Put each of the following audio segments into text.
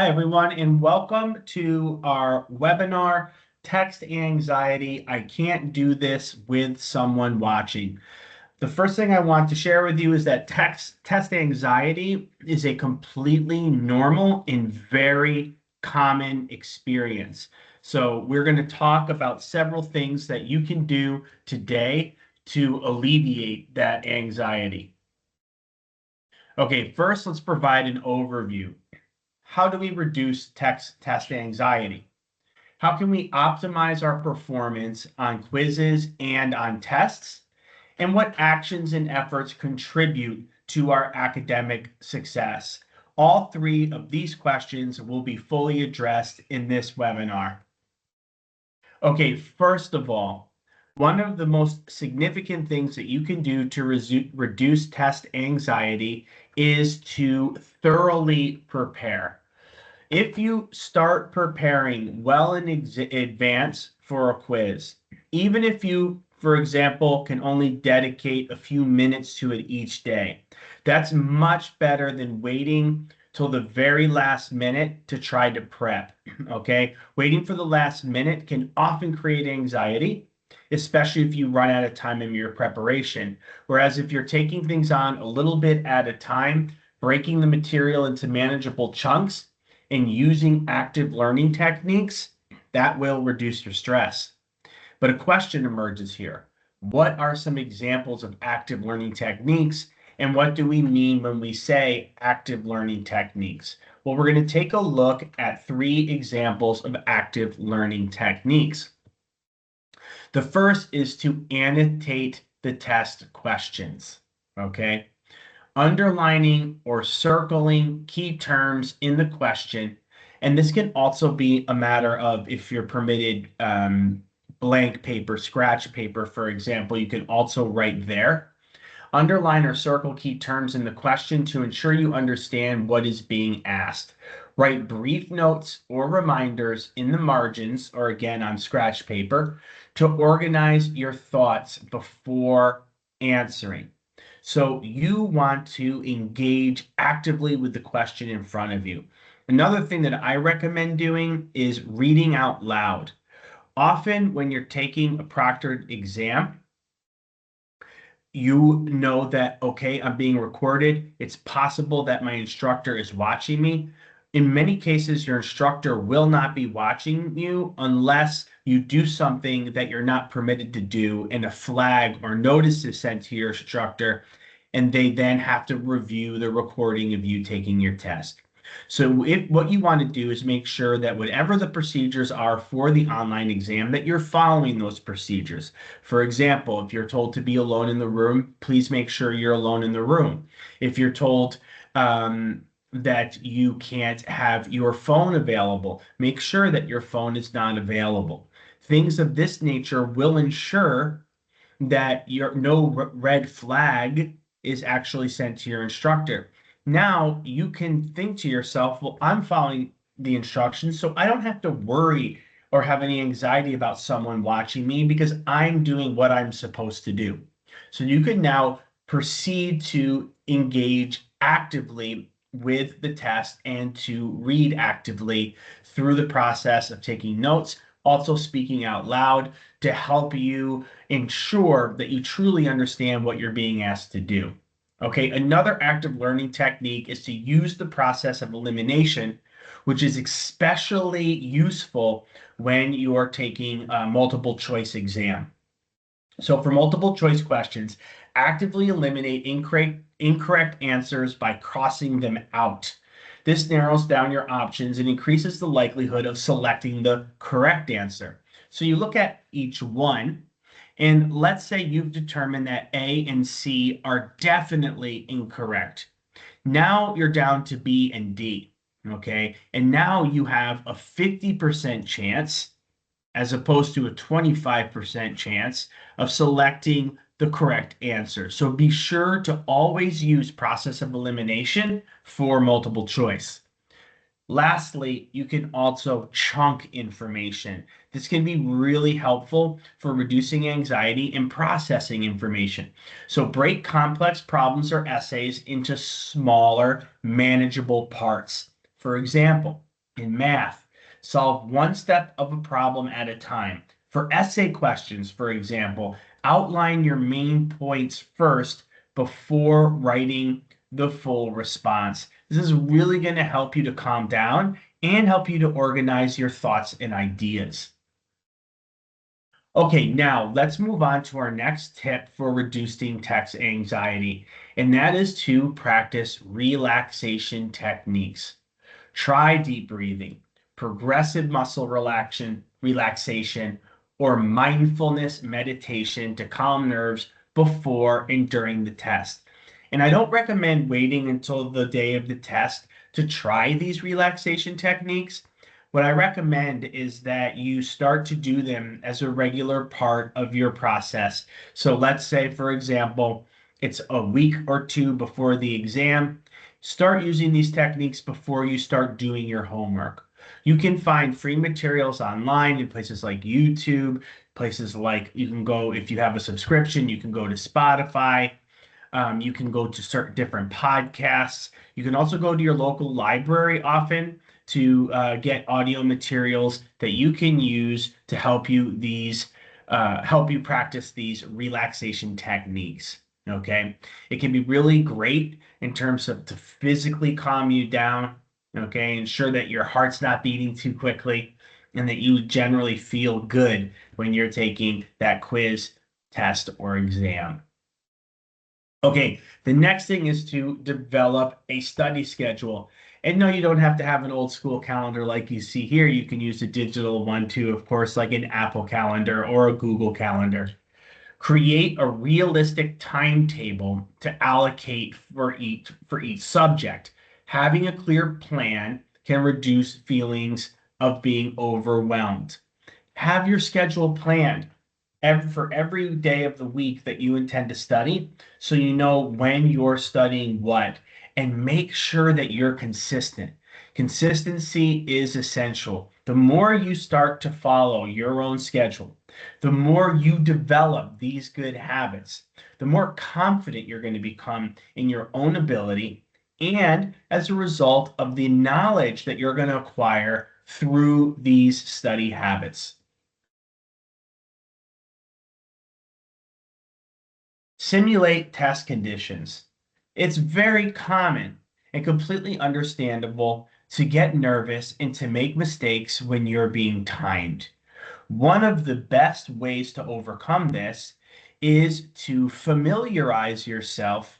Hi, everyone, and welcome to our webinar, Text Anxiety. I can't do this with someone watching. The first thing I want to share with you is that test anxiety is a completely normal and very common experience. So we're going to talk about several things that you can do today to alleviate that anxiety. Okay, first, let's provide an overview. How do we reduce test anxiety? How can we optimize our performance on quizzes and on tests? And what actions and efforts contribute to our academic success? All three of these questions will be fully addressed in this webinar. Okay, first of all, one of the most significant things that you can do to reduce test anxiety is to thoroughly prepare. If you start preparing well in advance for a quiz, even if you, for example, can only dedicate a few minutes to it each day, that's much better than waiting till the very last minute to try to prep. Okay, waiting for the last minute can often create anxiety, especially if you run out of time in your preparation. Whereas if you're taking things on a little bit at a time, breaking the material into manageable chunks, and using active learning techniques, that will reduce your stress. But a question emerges here. What are some examples of active learning techniques? And what do we mean when we say active learning techniques? Well, we're going to take a look at 3 examples of active learning techniques. The first is to annotate the test questions, okay? Underlining or circling key terms in the question. And this can also be a matter of if you're permitted blank paper, scratch paper, for example, you can also write there. Underline or circle key terms in the question to ensure you understand what is being asked. Write brief notes or reminders in the margins, or again on scratch paper, to organize your thoughts before answering. So you want to engage actively with the question in front of you. Another thing that I recommend doing is reading out loud. Often when you're taking a proctored exam, you know that, okay, I'm being recorded. It's possible that my instructor is watching me. In many cases, your instructor will not be watching you unless you do something that you're not permitted to do, and a flag or notice is sent to your instructor, and they then have to review the recording of you taking your test. So what you want to do is make sure that whatever the procedures are for the online exam, that you're following those procedures. For example, if you're told to be alone in the room, please make sure you're alone in the room. If you're told that you can't have your phone available, make sure that your phone is not available. Things of this nature will ensure that no red flag is actually sent to your instructor. Now you can think to yourself, well, I'm following the instructions, so I don't have to worry or have any anxiety about someone watching me because I'm doing what I'm supposed to do. So you can now proceed to engage actively with the test and to read actively through the process of taking notes, also speaking out loud to help you ensure that you truly understand what you're being asked to do. Okay, another active learning technique is to use the process of elimination, which is especially useful when you are taking a multiple choice exam. So for multiple choice questions, actively eliminate incorrect answers by crossing them out. This narrows down your options and increases the likelihood of selecting the correct answer. So you look at each one, and let's say you've determined that A and C are definitely incorrect. Now you're down to B and D, okay? And now you have a 50% chance as opposed to a 25% chance of selecting the correct answer. So be sure to always use process of elimination for multiple choice. Lastly, you can also chunk information. This can be really helpful for reducing anxiety and processing information. So break complex problems or essays into smaller, manageable parts. For example, In math, solve one step of a problem at a time. For essay questions, for example, outline your main points first before writing the full response. This is really going to help you to calm down and help you to organize your thoughts and ideas. Okay, now let's move on to our next tip for reducing text anxiety, and that is to practice relaxation techniques. Try deep breathing, progressive muscle relaxation, or mindfulness meditation to calm nerves before and during the test. And I don't recommend waiting until the day of the test to try these relaxation techniques. What I recommend is that you start to do them as a regular part of your process. So let's say, for example, it's a week or two before the exam. Start using these techniques before you start doing your homework. You can find free materials online in places like YouTube, places like you can go, if you have a subscription, you can go to Spotify. You can go to certain different podcasts. You can also go to your local library often to get audio materials that you can use to help you practice these relaxation techniques. Okay, it can be really great in terms of to physically calm you down. Okay, ensure that your heart's not beating too quickly and that you generally feel good when you're taking that quiz, test, or exam. Okay, the next thing is to develop a study schedule. And no, you don't have to have an old school calendar like you see here. You can use a digital one too, of course, like an Apple Calendar or a Google Calendar. Create a realistic timetable to allocate for each subject. Having a clear plan can reduce feelings of being overwhelmed. Have your schedule planned for every day of the week that you intend to study, so you know when you're studying what, and make sure that you're consistent. Consistency is essential. The more you start to follow your own schedule, the more you develop these good habits, the more confident you're going to become in your own ability, and as a result of the knowledge that you're going to acquire through these study habits. Simulate test conditions. It's very common and completely understandable to get nervous and to make mistakes when you're being timed. One of the best ways to overcome this is to familiarize yourself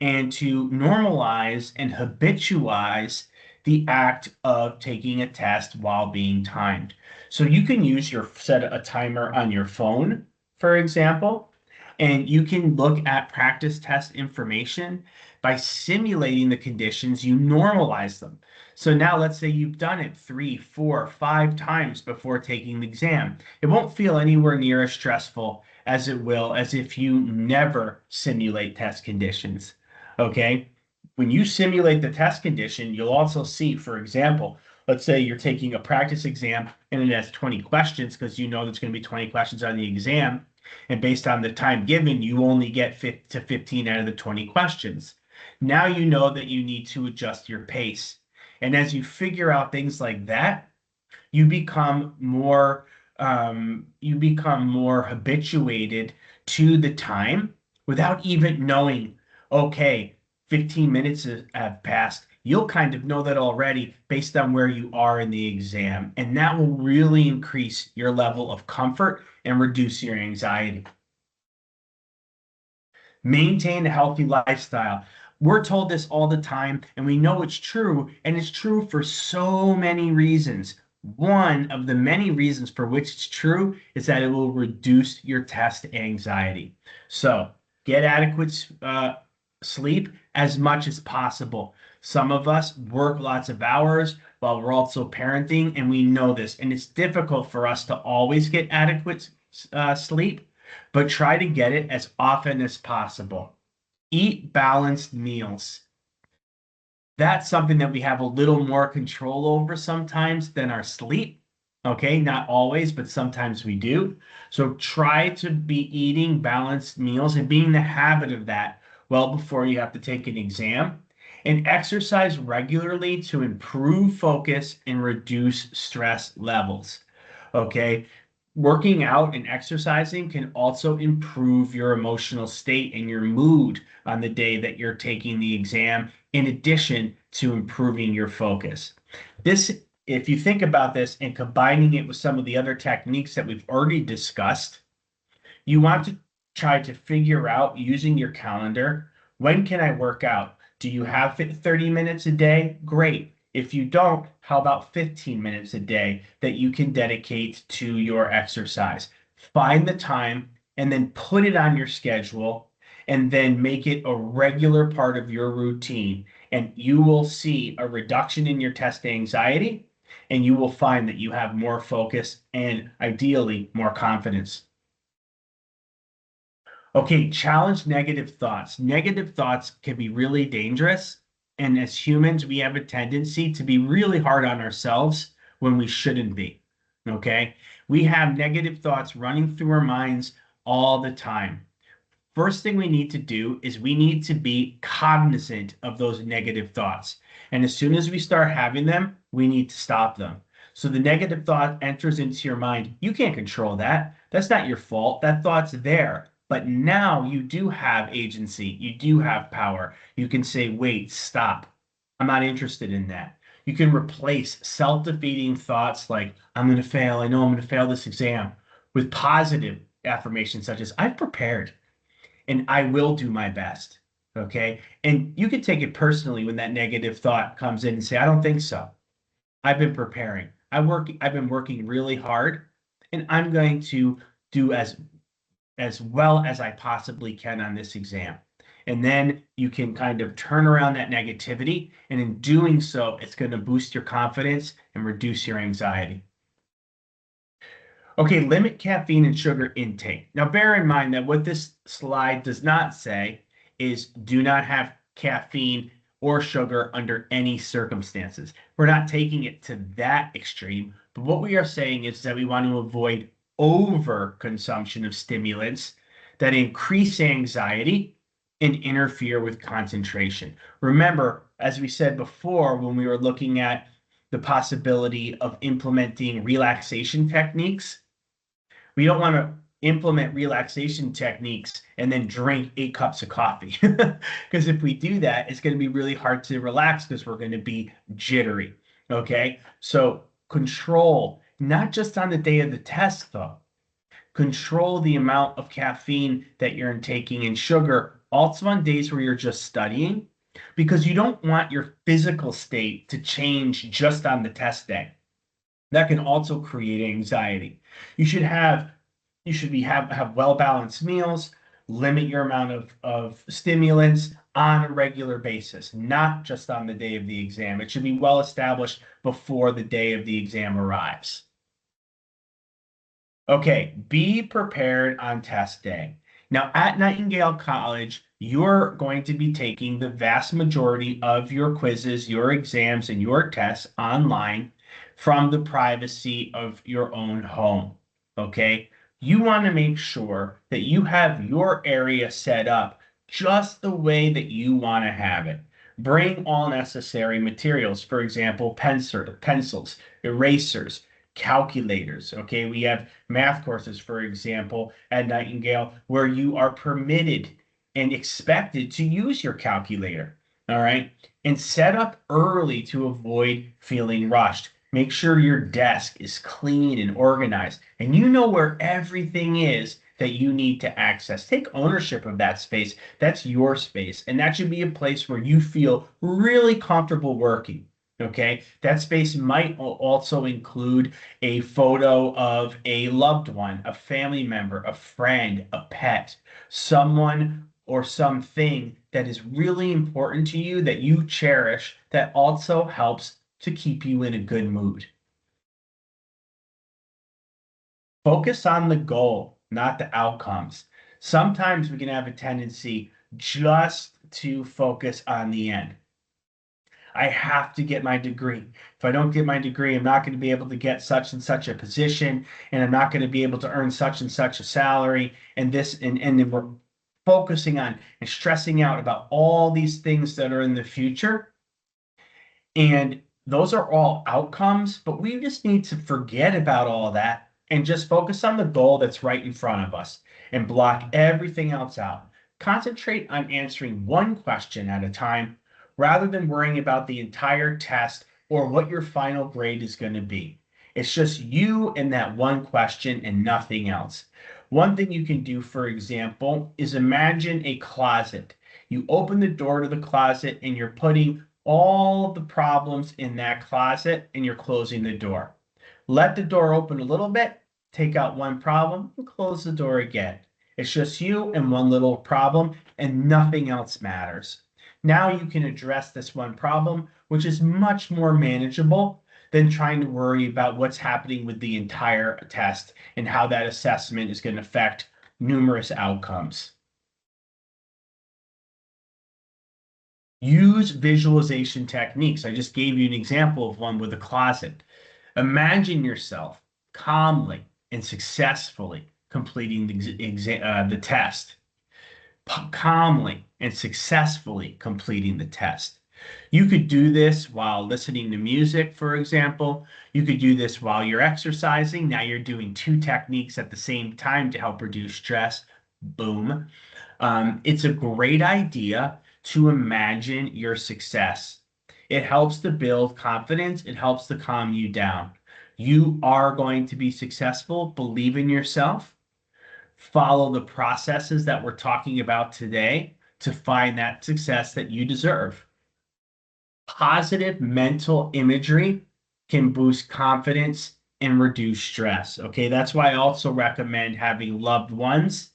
and to normalize and habitualize the act of taking a test while being timed. So you can set a timer on your phone, for example, and you can look at practice test information by simulating the conditions, you normalize them. So now let's say you've done it 3, 4, 5 times before taking the exam. It won't feel anywhere near as stressful as it will as if you never simulate test conditions. Okay. When you simulate the test condition, you'll also see, for example, let's say you're taking a practice exam and it has 20 questions because you know there's going to be 20 questions on the exam. And based on the time given, you only get to 15 out of the 20 questions. Now you know that you need to adjust your pace. And as you figure out things like that, you become more habituated to the time without even knowing, okay, 15 minutes have passed. You'll kind of know that already based on where you are in the exam, and that will really increase your level of comfort and reduce your anxiety. Maintain a healthy lifestyle. We're told this all the time, and we know it's true, and it's true for so many reasons. One of the many reasons for which it's true is that it will reduce your test anxiety. So get adequate sleep as much as possible. Some of us work lots of hours while we're also parenting, and we know this, and it's difficult for us to always get adequate sleep, but try to get it as often as possible. Eat balanced meals. That's something that we have a little more control over sometimes than our sleep. Okay, not always, but sometimes we do. So try to be eating balanced meals and being the habit of that well before you have to take an exam. and exercise regularly to improve focus and reduce stress levels. Okay. Working out and exercising can also improve your emotional state and your mood on the day that you're taking the exam, in addition to improving your focus. This, if you think about this and combining it with some of the other techniques that we've already discussed, you want to try to figure out using your calendar, when can I work out? Do you have 30 minutes a day? Great. If you don't, how about 15 minutes a day that you can dedicate to your exercise? Find the time and then put it on your schedule and then make it a regular part of your routine. And you will see a reduction in your test anxiety, and you will find that you have more focus and ideally more confidence. Okay, challenge negative thoughts. Negative thoughts can be really dangerous. And as humans, we have a tendency to be really hard on ourselves when we shouldn't be. Okay, we have negative thoughts running through our minds all the time. First thing we need to do is we need to be cognizant of those negative thoughts. And as soon as we start having them, we need to stop them. So the negative thought enters into your mind. You can't control that. That's not your fault. That thought's there. But now you do have agency. You do have power. You can say, wait, stop. I'm not interested in that. You can replace self-defeating thoughts like, I'm going to fail. I know I'm going to fail this exam, with positive affirmations such as, I've prepared and I will do my best. Okay. And you can take it personally when that negative thought comes in and say, I don't think so. I've been preparing. I've been working really hard, and I'm going to do as well as I possibly can on this exam. And then you can kind of turn around that negativity. And in doing so, it's going to boost your confidence and reduce your anxiety. Okay, limit caffeine and sugar intake. Now, bear in mind that what this slide does not say is do not have caffeine or sugar under any circumstances. We're not taking it to that extreme, but what we are saying is that we want to avoid over consumption of stimulants that increase anxiety and interfere with concentration. Remember, as we said before, when we were looking at the possibility of implementing relaxation techniques, we don't want to implement relaxation techniques and then drink 8 cups of coffee. Because if we do that, it's going to be really hard to relax because we're going to be jittery. Okay. So control, not just on the day of the test, though. Control the amount of caffeine that you're taking and sugar also on days where you're just studying, because you don't want your physical state to change just on the test day. That can also create anxiety. You should have well-balanced meals, limit your amount of stimulants on a regular basis, not just on the day of the exam. It should be well established before the day of the exam arrives. Okay, be prepared on test day. Now, at Nightingale College, you're going to be taking the vast majority of your quizzes, your exams, and your tests online from the privacy of your own home. Okay, you want to make sure that you have your area set up just the way that you want to have it. Bring all necessary materials, for example, pencils, erasers, calculators. Okay, we have math courses, for example, at Nightingale, where you are permitted and expected to use your calculator. All right, and set up early to avoid feeling rushed. Make sure your desk is clean and organized, and you know where everything is that you need to access. Take ownership of that space. That's your space, and that should be a place where you feel really comfortable working. Okay, that space might also include a photo of a loved one, a family member, a friend, a pet, someone or something that is really important to you that you cherish, that also helps to keep you in a good mood. Focus on the goal, not the outcomes. Sometimes we can have a tendency just to focus on the end. I have to get my degree. If I don't get my degree, I'm not going to be able to get such and such a position, and I'm not going to be able to earn such and such a salary. And we're focusing on and stressing out about all these things that are in the future. And those are all outcomes, but we just need to forget about all that and just focus on the goal that's right in front of us and block everything else out. Concentrate on answering one question at a time rather than worrying about the entire test or what your final grade is going to be. It's just you and that one question and nothing else. One thing you can do, for example, is imagine a closet. You open the door to the closet and you're putting all of the problems in that closet and you're closing the door. Let the door open a little bit, take out one problem, and close the door again. It's just you and one little problem, and nothing else matters. Now you can address this one problem, which is much more manageable than trying to worry about what's happening with the entire test and how that assessment is going to affect numerous outcomes. Use visualization techniques. I just gave you an example of one with a closet. Imagine yourself calmly and successfully completing the test. Calmly and successfully completing the test. You could do this while listening to music, for example. You could do this while you're exercising. Now you're doing two techniques at the same time to help reduce stress. Boom. It's a great idea to imagine your success. It helps to build confidence. It helps to calm you down. You are going to be successful. Believe in yourself. Follow the processes that we're talking about today to find that success that you deserve. Positive mental imagery can boost confidence and reduce stress. Okay, that's why I also recommend having loved ones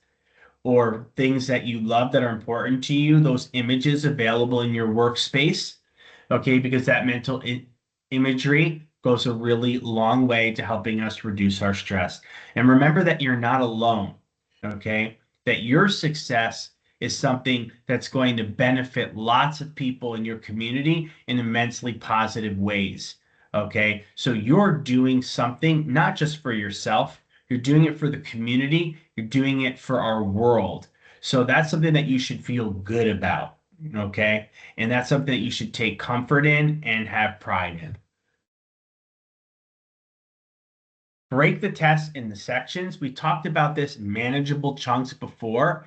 or things that you love that are important to you, those images available in your workspace. Okay, because that mental imagery goes a really long way to helping us reduce our stress. And remember that you're not alone. Okay, that your success is something that's going to benefit lots of people in your community in immensely positive ways. Okay, so you're doing something not just for yourself, you're doing it for the community, you're doing it for our world. So that's something that you should feel good about. Okay, and that's something that you should take comfort in and have pride in. Break the test into sections. We talked about this manageable chunks before.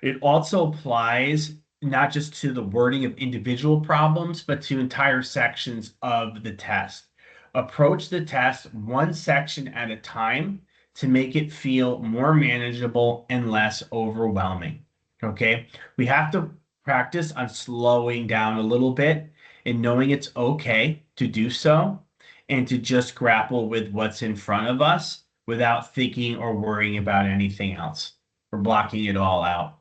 It also applies not just to the wording of individual problems, but to entire sections of the test. Approach the test one section at a time to make it feel more manageable and less overwhelming. Okay, we have to practice on slowing down a little bit and knowing it's okay to do so and to just grapple with what's in front of us without thinking or worrying about anything else or blocking it all out.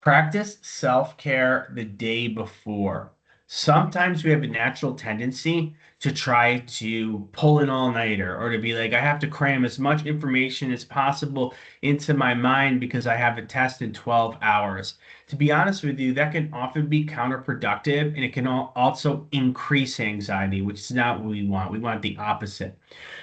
Practice self-care the day before. Sometimes we have a natural tendency to try to pull an all-nighter or to be like, I have to cram as much information as possible into my mind because I have a test in 12 hours. To be honest with you, that can often be counterproductive and it can also increase anxiety, which is not what we want. We want the opposite.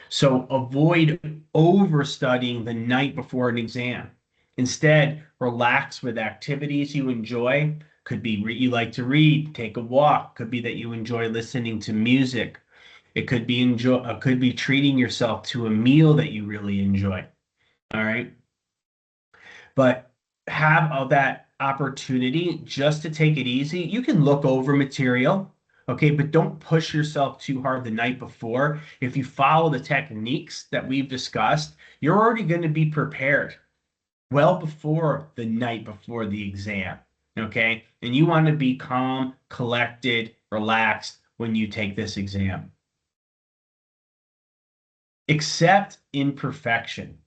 So avoid overstudying the night before an exam. Instead, relax with activities you enjoy. Could be you like to read, take a walk. Could be that you enjoy listening to music. It could be treating yourself to a meal that you really enjoy. All right. But have all that opportunity just to take it easy. You can look over material, okay, but don't push yourself too hard the night before. If you follow the techniques that we've discussed, you're already going to be prepared well before the night before the exam, okay? And you want to be calm, collected, relaxed when you take this exam. Accept imperfection.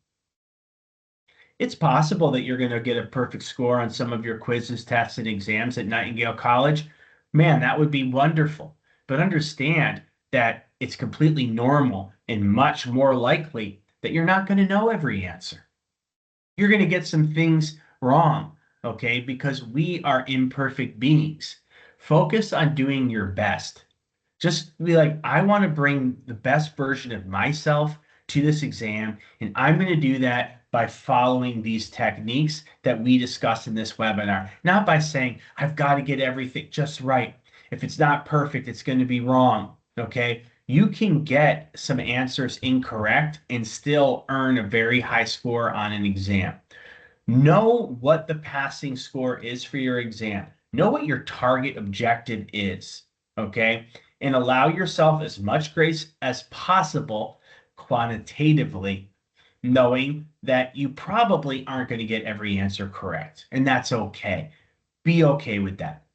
It's possible that you're going to get a perfect score on some of your quizzes, tests, and exams at Nightingale College. Man, that would be wonderful. But understand that it's completely normal and much more likely that you're not going to know every answer. You're going to get some things wrong, okay? Because we are imperfect beings. Focus on doing your best. Just be like, I want to bring the best version of myself to this exam, and I'm going to do that by following these techniques that we discuss in this webinar, not by saying, I've got to get everything just right. If it's not perfect, it's going to be wrong. Okay. You can get some answers incorrect and still earn a very high score on an exam. Know what the passing score is for your exam. Know what your target objective is, okay? And allow yourself as much grace as possible quantitatively, knowing that you probably aren't going to get every answer correct, and that's okay. Be okay with that.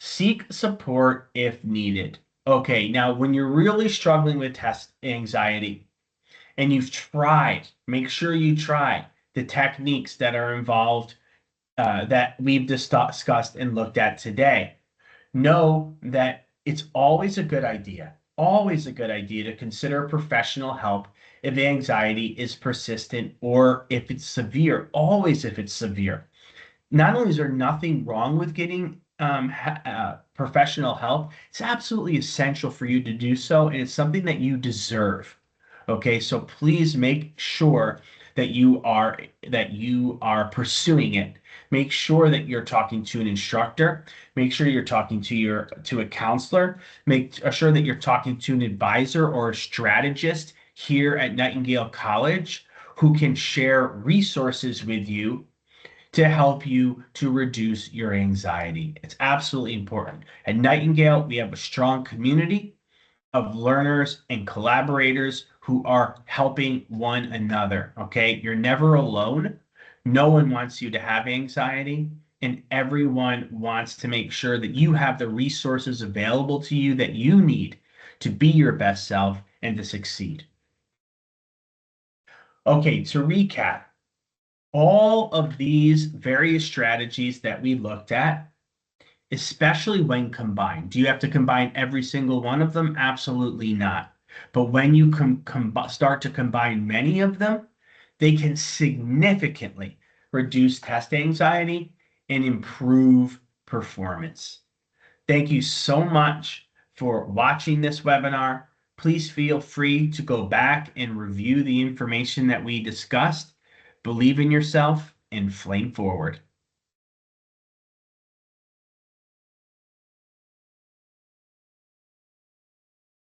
Seek support if needed. Okay, now when you're really struggling with test anxiety, and you've tried, make sure you try the techniques that are involved that we've discussed and looked at today. Know that it's always a good idea to consider professional help if anxiety is persistent or if it's severe, always if it's severe. Not only is there nothing wrong with getting professional help, it's absolutely essential for you to do so, and it's something that you deserve. Okay, so please make sure that you are pursuing it. Make sure that you're talking to an instructor. Make sure you're talking to a counselor. Make sure that you're talking to an advisor or a strategist here at Nightingale College who can share resources with you to help you to reduce your anxiety. It's absolutely important. At Nightingale, we have a strong community of learners and collaborators who are helping one another. Okay. You're never alone. No one wants you to have anxiety, and everyone wants to make sure that you have the resources available to you that you need to be your best self and to succeed. Okay. To recap, all of these various strategies that we looked at, especially when combined. Do you have to combine every single one of them? Absolutely not. But when you start to combine many of them, they can significantly reduce test anxiety and improve performance. Thank you so much for watching this webinar. Please feel free to go back and review the information that we discussed. Believe in yourself and flame forward.